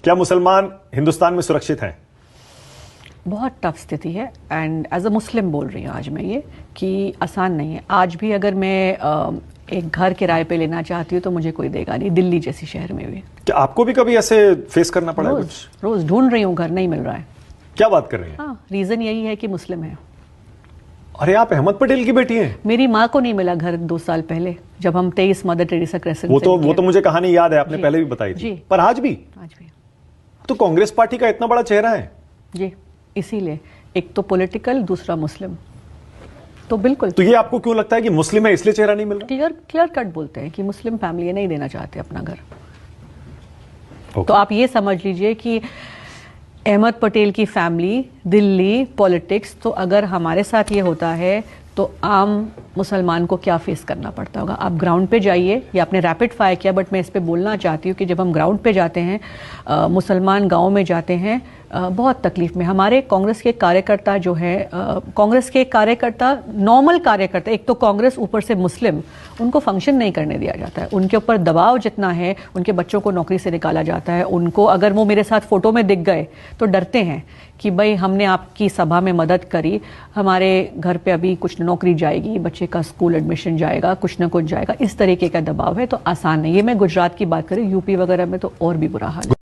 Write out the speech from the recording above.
क्या मुसलमान हिंदुस्तान में सुरक्षित हैं? बहुत टफ स्थिति है एंड एज अ मुस्लिम बोल रही हूँ आज मैं ये कि आसान नहीं है। आज भी अगर मैं एक घर किराए पे लेना चाहती हूँ तो मुझे कोई देगा नहीं, दिल्ली जैसी शहर में भी। क्या आपको भी कभी ऐसे फेस करना पड़ा है? रोज ढूंढ रही हूँ, घर नहीं मिल रहा है। क्या बात कर रही हैं? हाँ, रीजन यही है कि मुस्लिम है। अरे आप अहमद पटेल की बेटी हैं? मेरी माँ को नहीं मिला घर 2 साल पहले, जब हम 23 मदर टेरेसा क्रेसेंट वो तो मुझे कहानी याद है, आपने पहले भी बताई थी। पर आज भी तो कांग्रेस पार्टी का इतना बड़ा चेहरा है जी, इसीलिए एक तो पॉलिटिकल, दूसरा मुस्लिम, तो बिल्कुल। तो ये आपको क्यों लगता है कि मुस्लिम है इसलिए चेहरा नहीं मिल रहा? क्लियर कट बोलते हैं कि मुस्लिम फैमिली नहीं देना चाहते अपना घर। तो आप ये समझ लीजिए कि अहमद पटेल की फैमिली, दिल्ली, पॉलिटिक्स, तो अगर हमारे साथ ये होता है तो आम मुसलमान को क्या फेस करना पड़ता होगा। आप ग्राउंड पे जाइए, या आपने रैपिड फायर किया बट मैं इस पे बोलना चाहती हूँ कि जब हम ग्राउंड पे जाते हैं, मुसलमान गांव में जाते हैं, बहुत तकलीफ में हमारे कांग्रेस के कार्यकर्ता जो है, कांग्रेस के कार्यकर्ता, नॉर्मल कार्यकर्ता, एक तो कांग्रेस ऊपर से मुस्लिम, उनको फंक्शन नहीं करने दिया जाता है। उनके ऊपर दबाव जितना है, उनके बच्चों को नौकरी से निकाला जाता है। उनको अगर वो मेरे साथ फोटो में दिख गए तो डरते हैं कि भाई हमने आपकी सभा में मदद करी, हमारे घर पे अभी कुछ नौकरी जाएगी, बच्चे का स्कूल एडमिशन जाएगा, कुछ ना कुछ जाएगा, इस तरीके का दबाव है। तो आसान नहीं। ये मैं गुजरात की बात करूँ, यूपी वगैरह में तो और भी बुरा हाल है।